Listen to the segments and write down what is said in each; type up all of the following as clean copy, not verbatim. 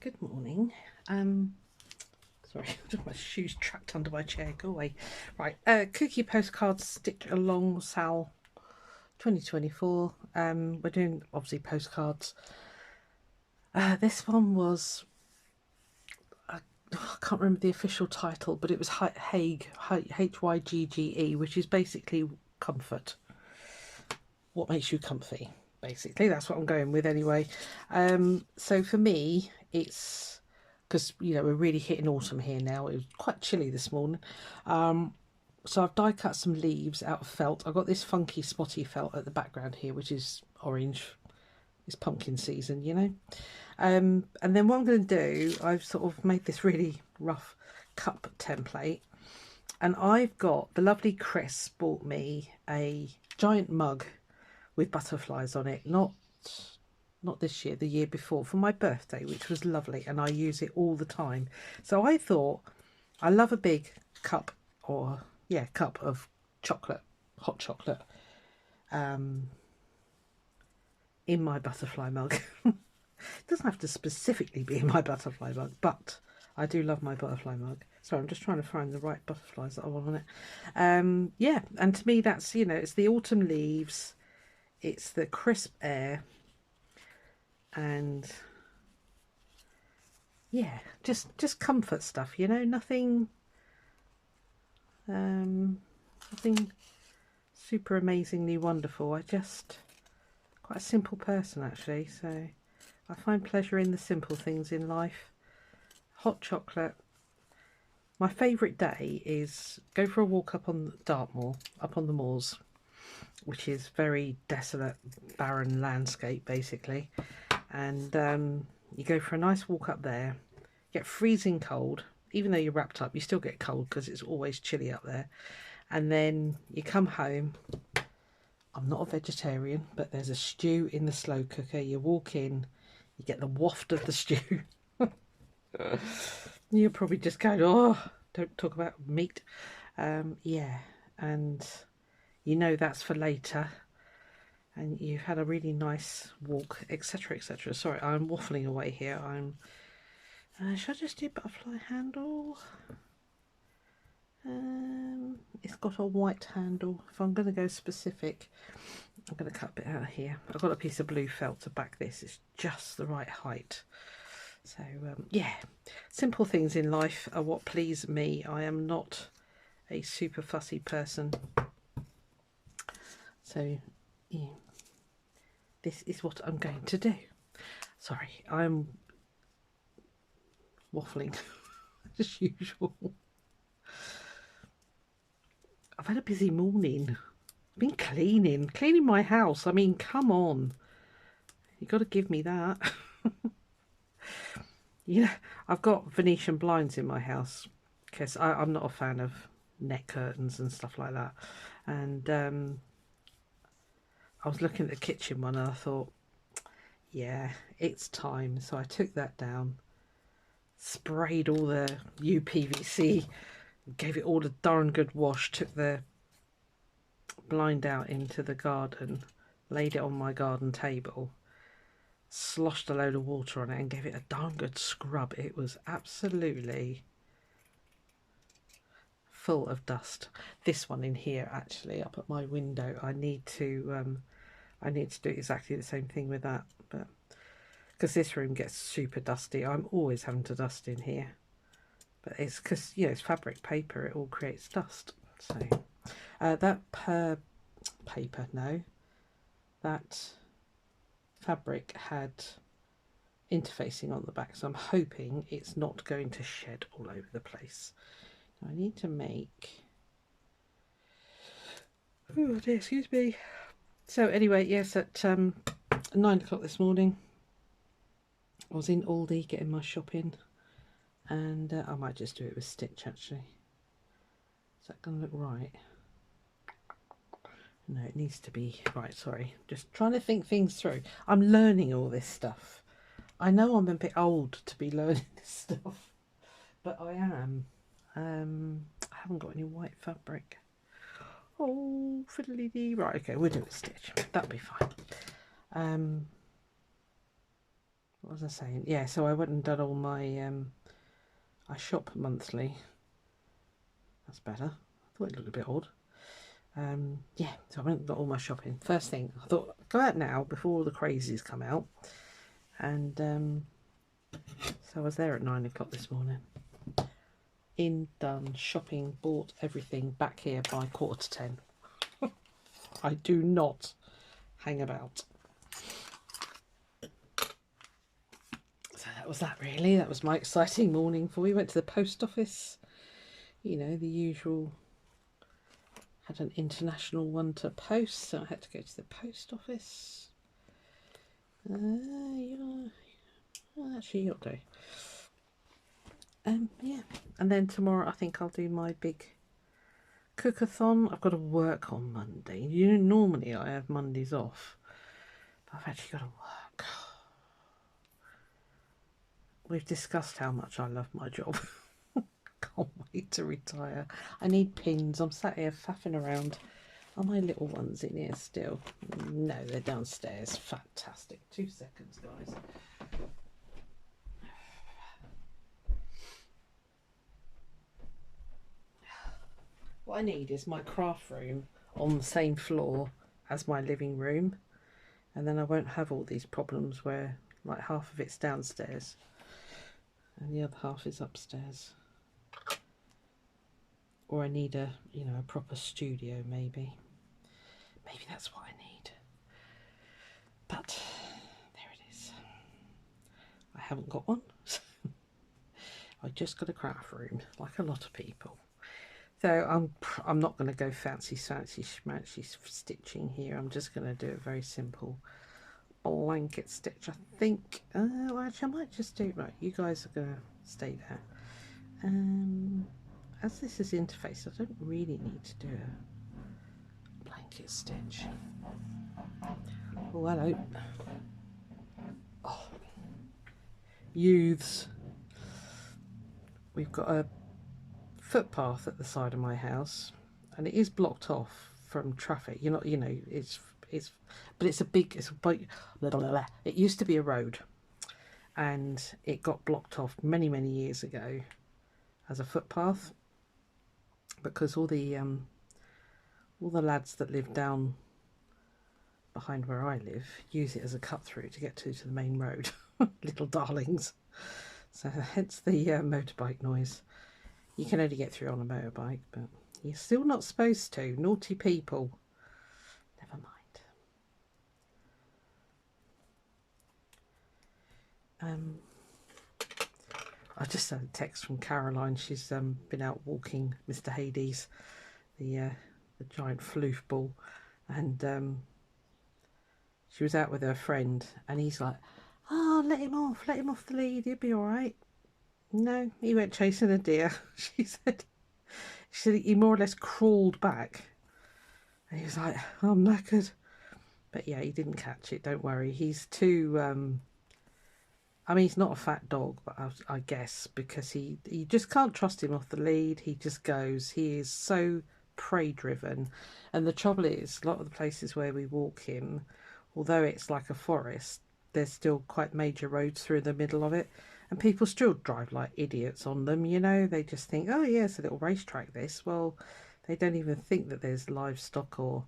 Good morning. Sorry, my shoes trapped under my chair. Go away. Right, cookie postcards Stitch Along Sal 2024. We're doing obviously postcards. This one was I can't remember the official title, but it was hygge, Hyggge, which is basically comfort. What makes you comfy? Basically, that's what I'm going with anyway. So for me, it's because we're really hitting autumn here now. It was quite chilly this morning, so I've die cut some leaves out of felt. I've got this funky spotty felt at the background here, which is orange. It's pumpkin season, and then what I'm going to do, I've sort of made this really rough cup template, and I've got the lovely Chris bought me a giant mug with butterflies on it, not this year, the year before, for my birthday, which was lovely, and I use it all the time. So I thought, I love a big cup, or cup of chocolate, hot chocolate, in my butterfly mug. It doesn't have to specifically be in my butterfly mug, but I do love my butterfly mug. Sorry, I'm just trying to find the right butterflies that I want on it. Yeah, and to me that's, it's the autumn leaves, it's the crisp air, and yeah, just comfort stuff, nothing nothing super amazingly wonderful. I just quite a simple person actually, so I find pleasure in the simple things in life. Hot chocolate. My favourite day is go for a walk up on Dartmoor, up on the moors, which is very desolate, barren landscape basically, and you go for a nice walk up there, get freezing cold. Even though you're wrapped up, you still get cold because it's always chilly up there, and then you come home. I'm not a vegetarian, but there's a stew in the slow cooker. You walk in, you get the waft of the stew. You're probably just going, oh, don't talk about meat. Yeah, and that's for later, and you've had a really nice walk, etc, etc. Sorry, I'm waffling away here. Should I just do butterfly handle? It's got a white handle. If I'm going to go specific, I'm going to cut a bit out here. I've got a piece of blue felt to back this. It's just the right height. So yeah, simple things in life are what please me. I am not a super fussy person. So yeah, this is what I'm going to do. Sorry, I'm waffling as usual. I've had a busy morning. I've been cleaning my house. I mean, come on, you got to give me that. I've got Venetian blinds in my house because I'm not a fan of net curtains and stuff like that, and I was looking at the kitchen one and I thought, yeah, it's time. So I took that down, sprayed all the UPVC, gave it all a darn good wash, took the blind out into the garden, laid it on my garden table, sloshed a load of water on it and gave it a darn good scrub. It was absolutely full of dust. This one in here actually up at my window, I need to do exactly the same thing with that, but because this room gets super dusty, I'm always having to dust in here, but it's because it's fabric paper, it all creates dust. So that fabric had interfacing on the back, so I'm hoping it's not going to shed all over the place. Now I need to make, oh dear, excuse me. So anyway, yes, at 9 o'clock this morning I was in Aldi getting my shopping, and I might just do it with Stitch actually. Is that going to look right? No, it needs to be right. Sorry, just trying to think things through. I'm learning all this stuff. I know I'm a bit old to be learning this stuff, but I am. I haven't got any white fabric. Oh, fiddly dee. Right, okay, we'll do a stitch. That'll be fine. what was I saying? Yeah, so I went and done all my, I shop monthly. That's better. I thought it looked a bit odd. Yeah, so I went and got all my shopping. First thing, I thought, go out now before all the crazies come out. And so I was there at 9 o'clock this morning. In, done, shopping, bought everything, back here by 10:15. I do not hang about. So that was that really. That was my exciting morning for you. Went to the post office. You know, the usual. Had an international one to post, so I had to go to the post office. Actually, you'll do. Yeah, and then tomorrow I think I'll do my big cookathon. I've got to work on Monday. You know, normally I have Mondays off, but I've actually got to work. We've discussed how much I love my job. Can't wait to retire. I need pins. I'm sat here faffing around. Are my little ones in here still? No, they're downstairs. Fantastic. 2 seconds, guys. What I need is my craft room on the same floor as my living room, and then I won't have all these problems where like half of it's downstairs and the other half is upstairs. Or I need a, you know, a proper studio maybe. Maybe that's what I need. But there it is. I haven't got one. I just got a craft room, like a lot of people. So I'm not going to go fancy schmancy stitching here. I'm just going to do a very simple blanket stitch, I think. Well, actually, I might just do right. You guys are going to stay there. As this is interface, I don't really need to do a blanket stitch. Oh, hello. Oh, youths. We've got a footpath at the side of my house, and it is blocked off from traffic. You know, but it's a big, it used to be a road, and it got blocked off many years ago as a footpath because all the lads that live down behind where I live use it as a cut through to get to the main road. Little darlings. So hence the motorbike noise. You can only get through on a motorbike, but you're still not supposed to. Naughty people. Never mind. I just had a text from Caroline. She's been out walking Mr. Hades, the giant floof ball, and she was out with her friend, and he's like, "Oh, let him off the lead. He'll be all right." No, he went chasing a deer. She said he more or less crawled back, and he was like, oh, "I'm knackered," but yeah, he didn't catch it. Don't worry. He's too. I mean, he's not a fat dog, but I guess because he just can't trust him off the lead. He just goes. He is so prey driven, and the trouble is, a lot of the places where we walk him, although it's like a forest, there's still quite major roads through the middle of it. And people still drive like idiots on them, you know. They just think, oh, yeah, it's a little racetrack, this. Well, they don't even think that there's livestock or,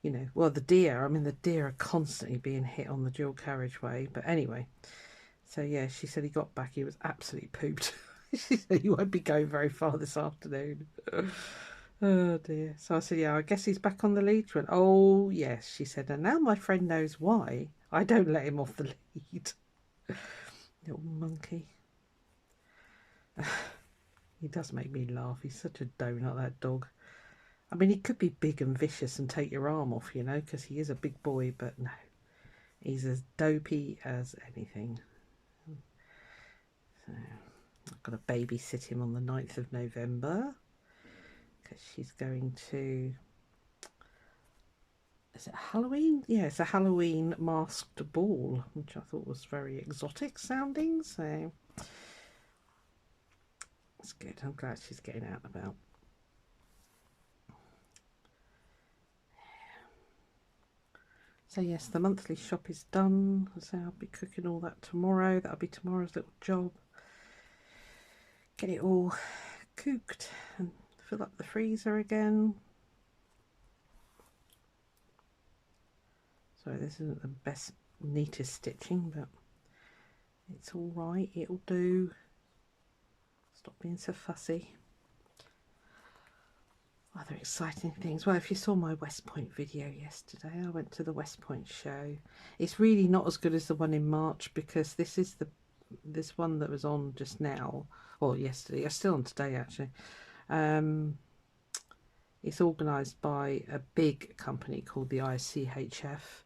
you know. Well, the deer, I mean, the deer are constantly being hit on the dual carriageway. But anyway, so, yeah, she said he got back. He was absolutely pooped. She said he won't be going very far this afternoon. Oh, dear. So I said, yeah, I guess he's back on the lead. She went, oh, yes. She said, and now my friend knows why I don't let him off the lead. Little monkey. He does make me laugh. He's such a donut, that dog. I mean, he could be big and vicious and take your arm off, you know, because he is a big boy, but no. He's as dopey as anything. So, I've got to babysit him on the 9th of November because she's going to... Is it Halloween? Yeah, it's a Halloween masked ball, which I thought was very exotic sounding, so it's good. I'm glad she's getting out and about. So yes, the monthly shop is done. So I'll be cooking all that tomorrow. That'll be tomorrow's little job. Get it all cooked and fill up the freezer again. So this isn't the best, neatest stitching, but it's all right. It'll do. Stop being so fussy. Other exciting things. Well, if you saw my West Point video yesterday, I went to the West Point show. It's really not as good as the one in March, because this one that was on just now, or yesterday, it's still on today actually. It's organised by a big company called the ICHF,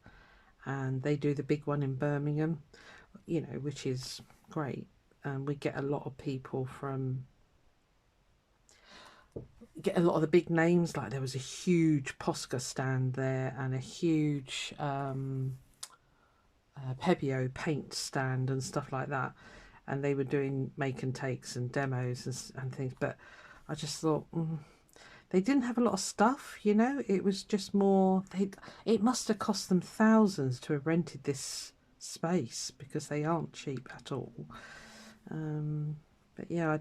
and they do the big one in Birmingham, you know, which is great. We get a lot of people from, get a lot of the big names. Like there was a huge Posca stand there and a huge Pebeo paint stand and stuff like that, and they were doing make and takes and demos and things. But I just thought they didn't have a lot of stuff, you know. It was just more, it must have cost them thousands to have rented this space, because they aren't cheap at all. But yeah, I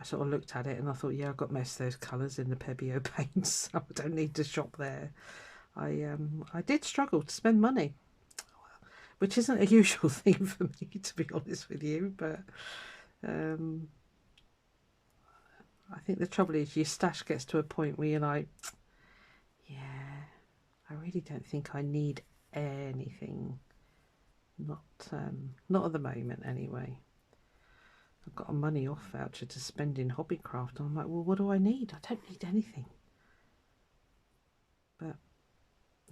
sort of looked at it and I thought, yeah, I've got most of those colours in the Pebeo paints, so I don't need to shop there. I did struggle to spend money, which isn't a usual thing for me, to be honest with you, but I think the trouble is your stash gets to a point where you're like, yeah, I really don't think I need anything. Not at the moment anyway. I've got a money off voucher to spend in Hobbycraft, and I'm like, well, what do I need? I don't need anything. But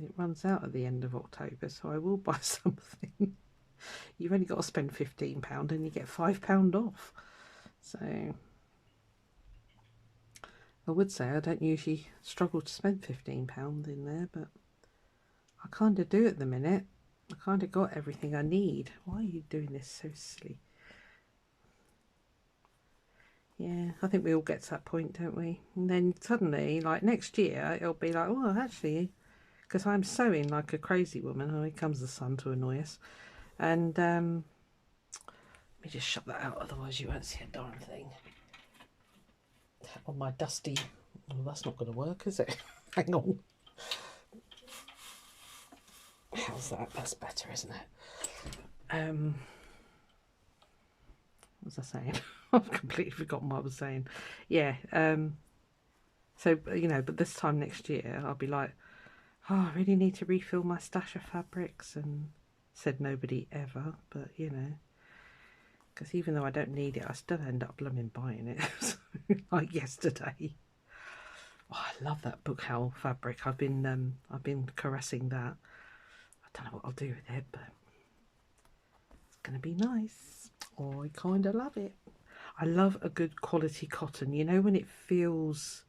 it runs out at the end of October, so I will buy something. You've only got to spend £15 and you get £5 off. So I would say I don't usually struggle to spend £15 in there, but I kind of do at the minute. I kind of got everything I need. Why are you doing this so silly? Yeah, I think we all get to that point, don't we? And then suddenly, like next year, it'll be like, oh, actually, because I'm sewing like a crazy woman. Oh, here comes the sun to annoy us. And let me just shut that out, otherwise you won't see a darn thing. On my dusty, well, that's not going to work, is it? Hang on. How's that? That's better, isn't it? What was I saying? I've completely forgotten what I was saying. Yeah. So, you know, but this time next year, I'll be like, oh, I really need to refill my stash of fabrics. And said nobody ever, but you know, because even though I don't need it, I still end up blooming buying it. Like yesterday. Oh, I love that book howl fabric. I've been caressing that. I don't know what I'll do with it, but it's gonna be nice. Oh, I kind of love it. I love a good quality cotton, you know, when it feels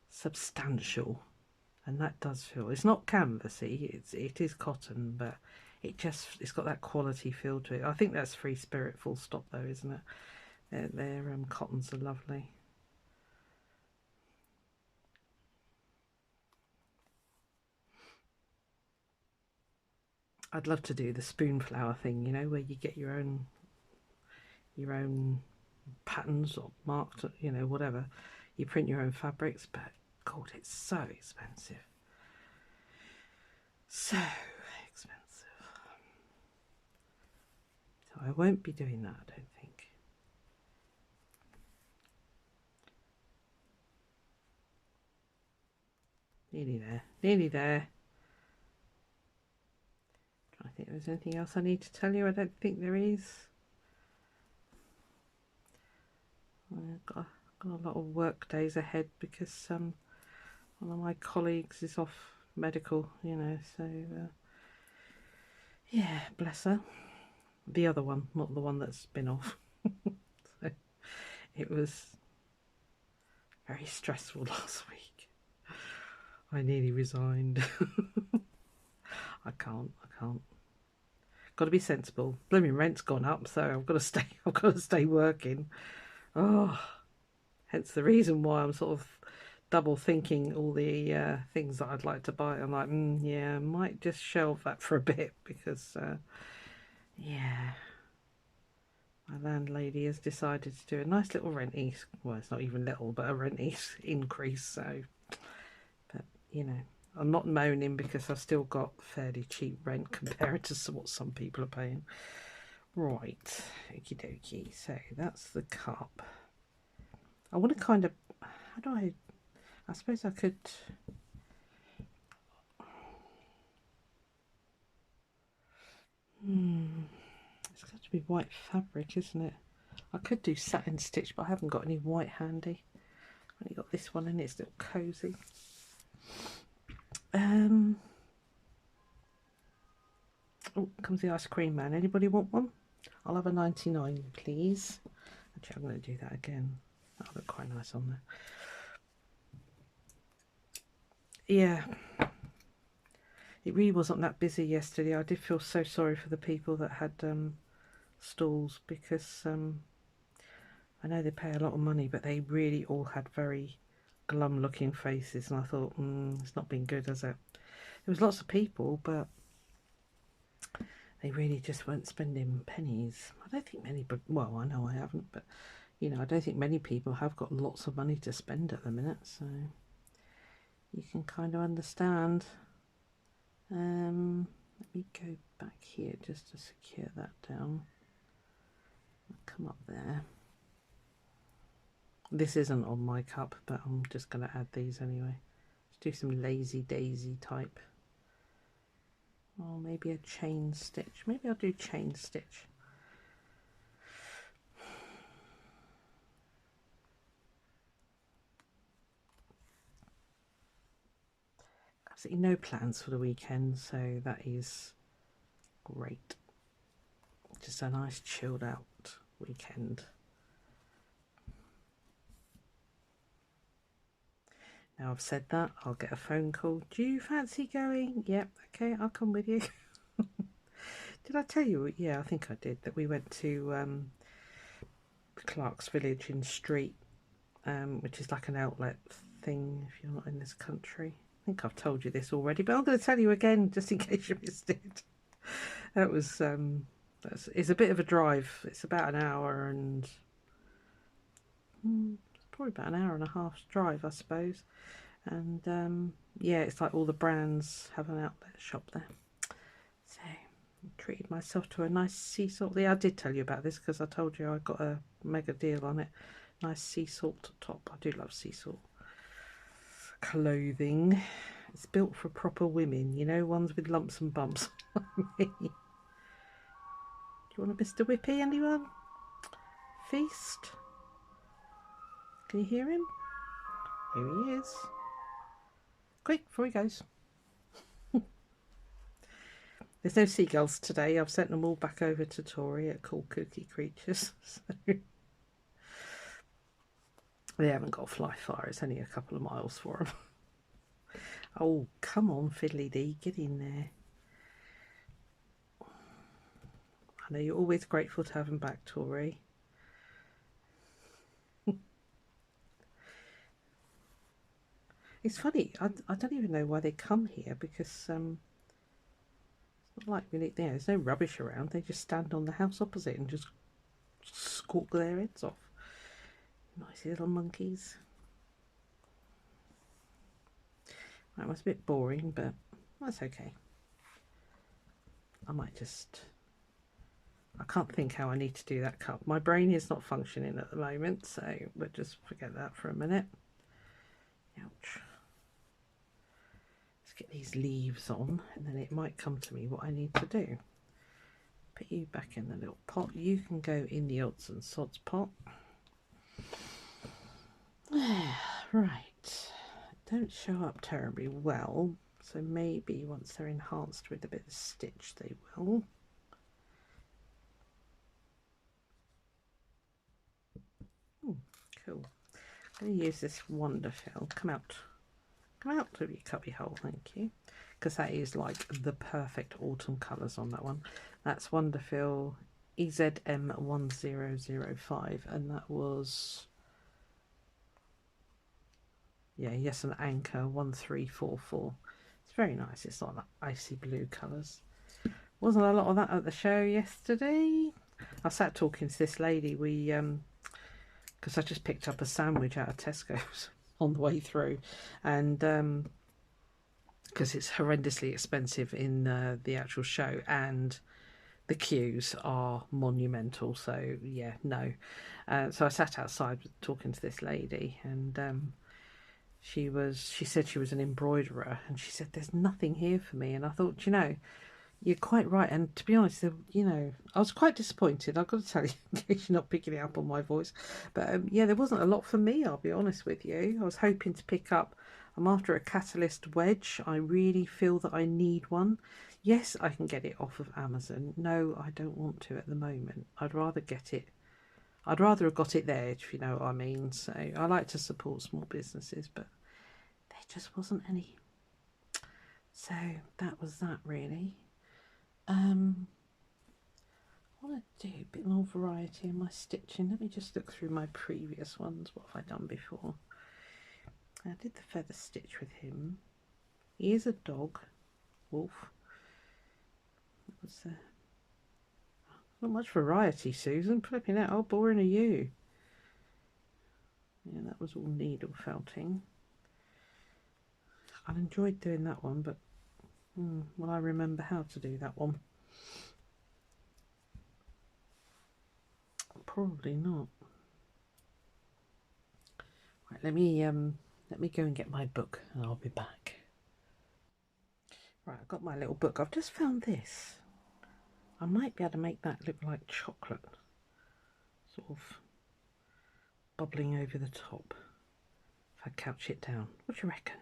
substantial, and that does feel, it's not canvasy, it is cotton, but it's got that quality feel to it. I think that's Free Spirit full stop though, isn't it? Their cottons are lovely. I'd love to do the spoon flower thing, you know, where you get your own patterns or marked, you know, whatever. You print your own fabrics, but God, it's so expensive. So expensive. So I won't be doing that, I don't think. Nearly there. Nearly there. I think there's anything else I need to tell you. I don't think there is. I've got a lot of work days ahead because one of my colleagues is off medical, you know, so yeah, bless her. The other one, not the one that's been off. So it was very stressful last week. I nearly resigned. I can't. Got to be sensible. Blooming rent's gone up, so I've got to stay working. Oh, hence the reason why I'm sort of double thinking all the things that I'd like to buy. I'm like, yeah, I might just shelve that for a bit because, yeah, my landlady has decided to do a nice little rent well, it's not even little, but a rent increase. So, but you know, I'm not moaning because I've still got fairly cheap rent compared to what some people are paying. Right, okie dokie. So that's the cup. I want to kind of, how do I suppose I could. It's got to be white fabric, isn't it? I could do satin stitch, but I haven't got any white handy. I've only got this one and it's little cozy. Oh, comes the ice cream man. Anybody want one? I'll have a 99, please. Actually, I'm going to do that again. That'll look quite nice on there. Yeah. It really wasn't that busy yesterday. I did feel so sorry for the people that had stalls because I know they pay a lot of money, but they really all had very glum looking faces, and I thought, it's not been good, has it? There was lots of people, but they really just weren't spending pennies. I don't think many, but well, I know I haven't, but you know, I don't think many people have got lots of money to spend at the minute, so you can kind of understand. Let me go back here just to secure that down. I'll come up there. This isn't on my cup, but I'm just going to add these anyway. Let's do some lazy daisy type. Or maybe a chain stitch. Maybe I'll do chain stitch. Absolutely no plans for the weekend, so that is great. Just a nice chilled out weekend. Now I've said that, I'll get a phone call. Do you fancy going? Yep, okay, I'll come with you. Did I tell you? Yeah, I think I did, that we went to Clark's Village in Street, which is like an outlet thing if you're not in this country. I think I've told you this already, but I'm going to tell you again just in case you missed it. That was it's a bit of a drive. It's about an hour and probably about an hour and a half's drive, I suppose. And yeah, it's like all the brands have an outlet shop there. So I treated myself to a nice sea salt. Yeah, I did tell you about this because I told you I got a mega deal on it. Nice sea salt top. I do love sea salt clothing. It's built for proper women, you know, ones with lumps and bumps. Do you want a Mr. Whippy, anyone? Feast? Can you hear him? Here he is. Quick, before he goes. There's no seagulls today. I've sent them all back over to Tori at Cool Cookie Creatures. So they haven't got fly far. It's only a couple of miles for them. Oh, come on, Fiddly Dee, get in there. I know you're always grateful to have them back, Tori. It's funny, I don't even know why they come here, because it's not like really, there's no rubbish around. They just stand on the house opposite and just squawk their heads off. Nice little monkeys. That was a bit boring, but that's okay. I might just... I can't think how I need to do that cup. My brain is not functioning at the moment, so we'll just forget that for a minute. Ouch. Let's get these leaves on, and then it might come to me what I need to do. Put you back in the little pot. You can go in the odds and sods pot. Right. Don't show up terribly well, so maybe once they're enhanced with a bit of stitch they will. Cool. I'm going to use this Wonderfill. Come out of your cubby hole, thank you, because that is like the perfect autumn colours on that one. That's Wonderfill EZM1005, and that was Yeah, yes, an Anchor 1344. It's very nice. It's like icy blue colours. Wasn't a lot of that at the show yesterday. I sat talking to this lady. We because I just picked up a sandwich out of Tesco's on the way through, and because it's horrendously expensive in the actual show, and the queues are monumental. So yeah, no. So I sat outside talking to this lady, and she said she was an embroiderer, and she said there's nothing here for me. And I thought, you know, you're quite right. And to be honest, you know, I was quite disappointed. I've got to tell you, in case you're not picking it up on my voice. But yeah, there wasn't a lot for me, I'll be honest with you. I was hoping to pick up, I'm after a Catalyst wedge. I really feel that I need one. Yes, I can get it off of Amazon. No, I don't want to at the moment. I'd rather get it. I'd rather have got it there, if you know what I mean. So I like to support small businesses, but there just wasn't any. So that was that really. I want to do a bit more variety in my stitching. Let me just look through my previous ones. What have I done before? I did the feather stitch with him. He is a dog, wolf. That was not much variety, Susan. Flipping out, how boring are you? Yeah, that was all needle felting. I enjoyed doing that one, but will I remember how to do that one? Probably not. Right, let me go and get my book, and I'll be back. Right, I've got my little book. I've just found this. I might be able to make that look like chocolate, sort of bubbling over the top if I couch it down. What do you reckon?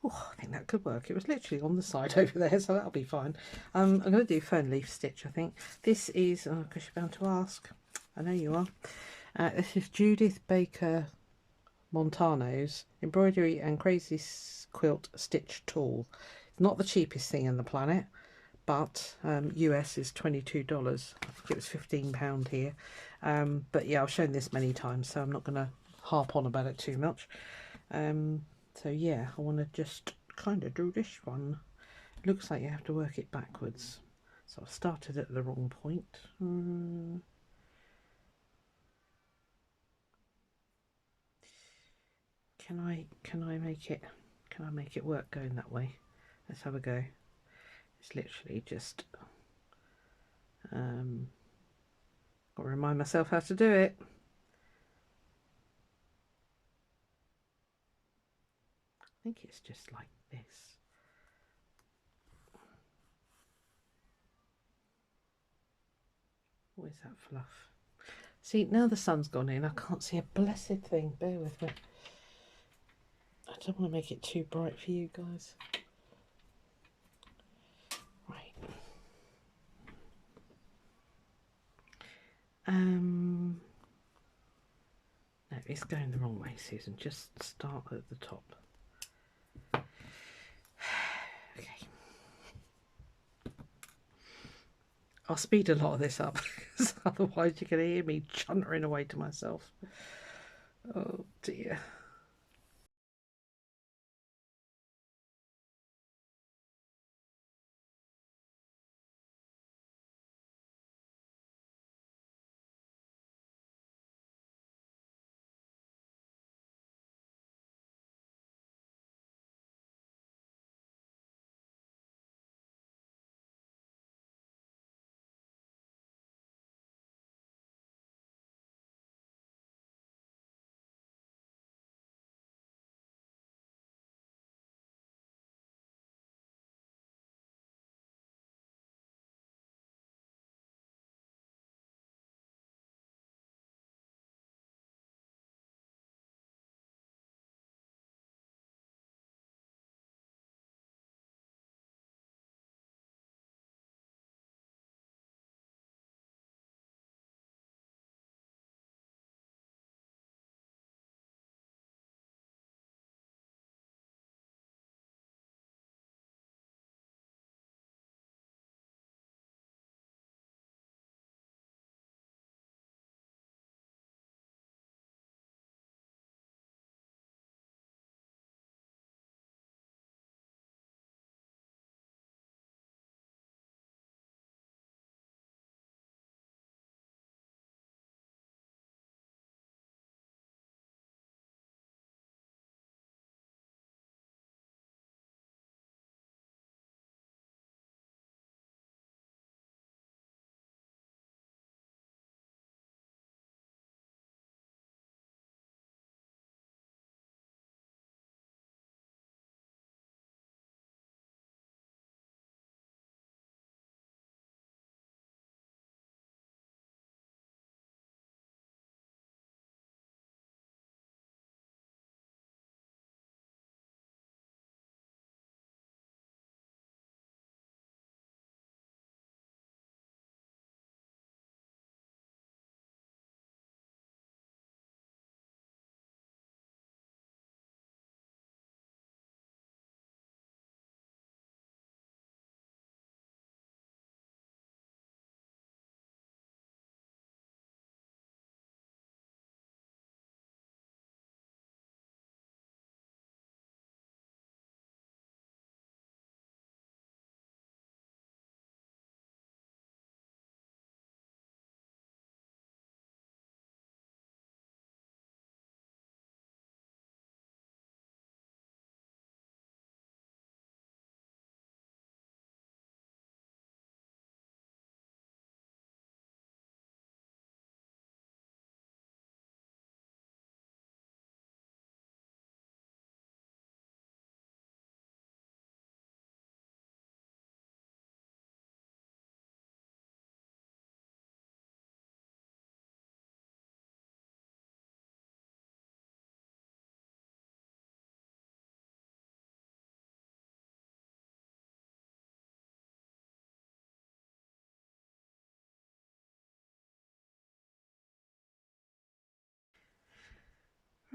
Oh, I think that could work. It was literally on the side over there, so that'll be fine. I'm going to do fern leaf stitch, I think. This is, because you're bound to ask. I know you are. This is Judith Baker Montano's Embroidery and Crazy Quilt Stitch Tool. It's not the cheapest thing on the planet, but US is $22. I think it was £15 here. But yeah, I've shown this many times, so I'm not going to harp on about it too much. So yeah, I want to just kind of do this one. Looks like you have to work it backwards. So I started at the wrong point. Can I make it work going that way? Let's have a go. It's literally just got to remind myself how to do it. I think it's just like this. What is that fluff? See, now the sun's gone in, I can't see a blessed thing. Bear with me. I don't want to make it too bright for you guys. Right. No, it's going the wrong way, Susan. Just start at the top. Okay. I'll speed a lot of this up, because otherwise you're going to hear me chuntering away to myself. Oh dear.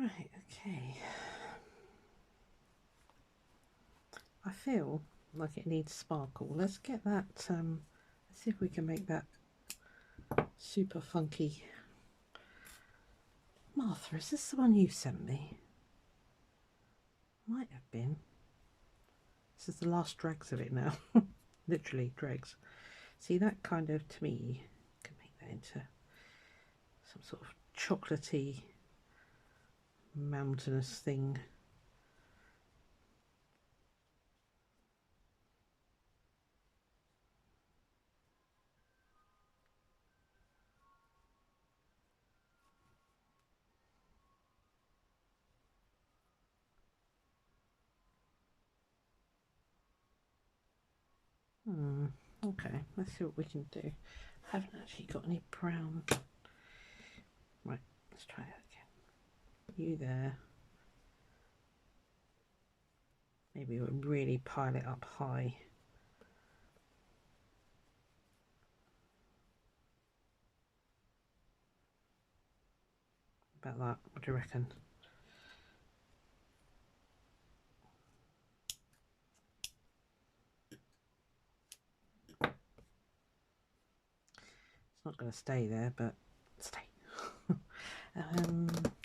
Right, okay. I feel like it needs sparkle. Let's get that, let's see if we can make that super funky. Martha, is this the one you sent me? Might have been. This is the last dregs of it now. Literally dregs. See, that kind of, to me, can make that into some sort of chocolatey, mountainous thing. Okay, let's see what we can do. I haven't actually got any brown. Right, let's try that again. You there. Maybe we'll really pile it up high. About that, what do you reckon? It's not going to stay there, but stay.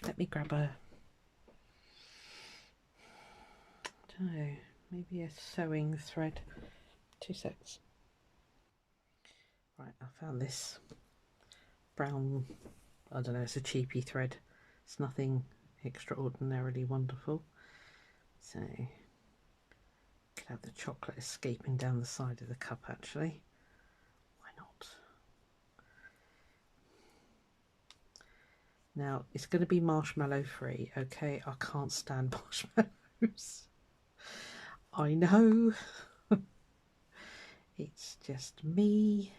Let me grab a, I don't know, maybe a sewing thread. 2 secs. Right, I found this brown, I don't know, it's a cheapy thread. It's nothing extraordinarily wonderful. So, could have the chocolate escaping down the side of the cup actually. Why not? Now, it's going to be marshmallow free, okay? I can't stand marshmallows. I know. It's just me.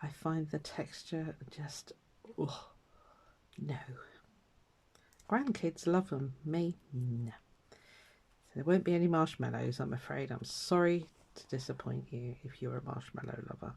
I find the texture just, oh, no. Grandkids love them. Me, no. So there won't be any marshmallows, I'm afraid. I'm sorry to disappoint you if you're a marshmallow lover.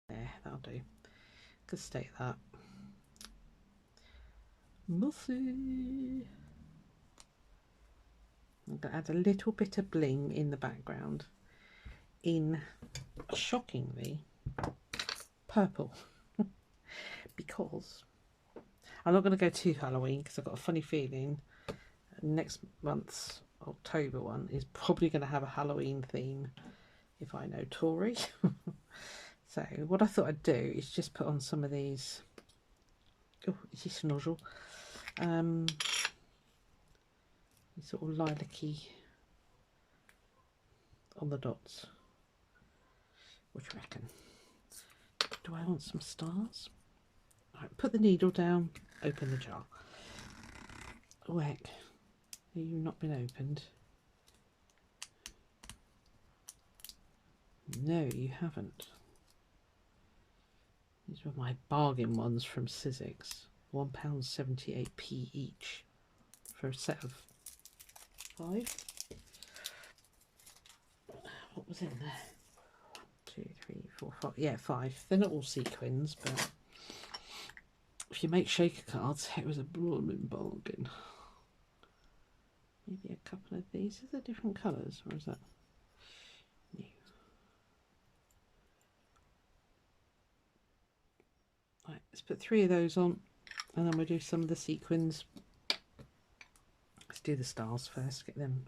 There, that'll do. Could stay that. Mussy. I'm going to add a little bit of bling in the background in, shockingly, purple. Because I'm not going to go too Halloween because I've got a funny feeling next month's October one is probably going to have a Halloween theme, if I know Tori. So what I thought I'd do is just put on some of these, oh, is this a nozzle? Sort of lilac-y on the dots. What do you reckon? Do I want some stars? Right, put the needle down, open the jar. Oh heck, have you not been opened? No, you haven't. These were my bargain ones from Sizzix. £1.78p each for a set of 5. What was in there? 1, 2, 3, 4, 5. Yeah, 5. They're not all sequins, but if you make shaker cards, it was a blooming bargain. Maybe a couple of these. Is there different colours, or is that new? Right, let's put 3 of those on, and then we'll do some of the sequins. Let's do the stars first, get them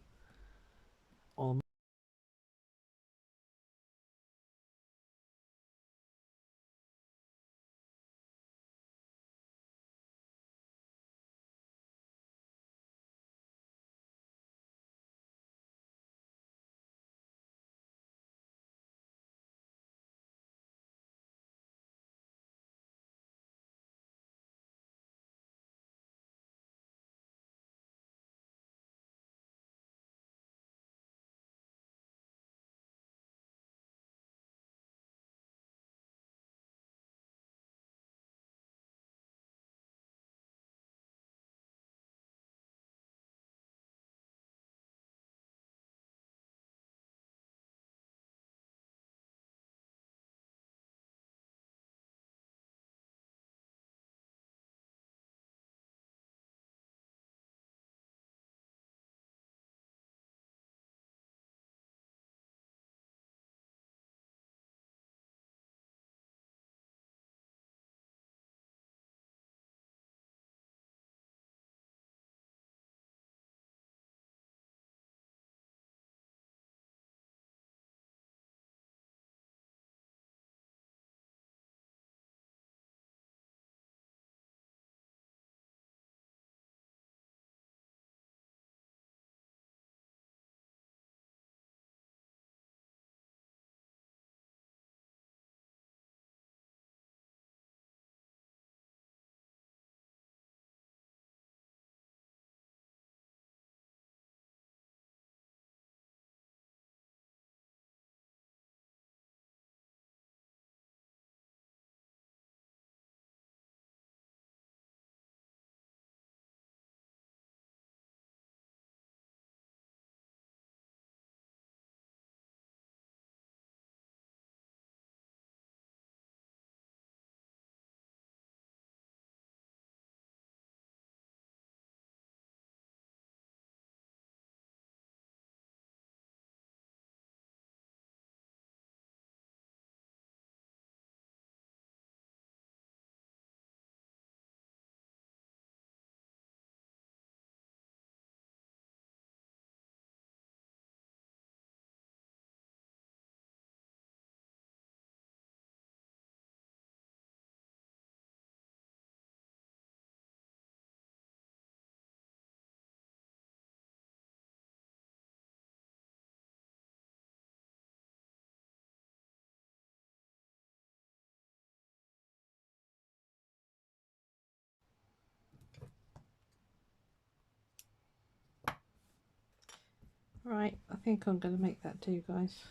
Right, I think I'm going to make that do, guys.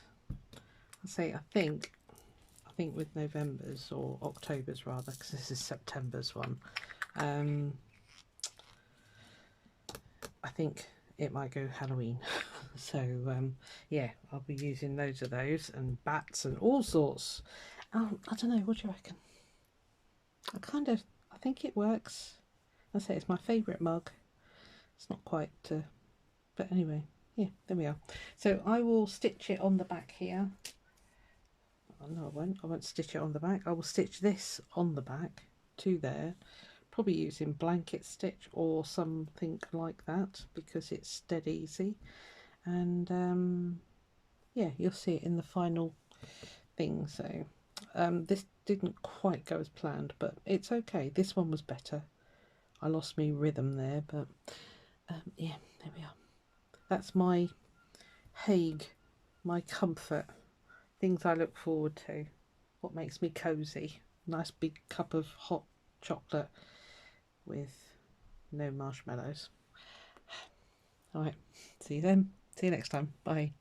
I think with November's or October's rather, because this is September's one. I think it might go Halloween. So yeah, I'll be using loads of those and bats and all sorts. I don't know, what do you reckon? I think it works. I say it's my favourite mug. It's not quite but anyway, yeah, there we are. So I will stitch it on the back here. Oh, no, I won't stitch it on the back. I will stitch this on the back to there, probably using blanket stitch or something like that because it's dead easy. And yeah, you'll see it in the final thing. So this didn't quite go as planned, but it's okay. This one was better. I lost me rhythm there, but yeah, there we are. That's my hygge, my comfort, things I look forward to, what makes me cozy. Nice big cup of hot chocolate with no marshmallows. All right, see you then. See you next time. Bye.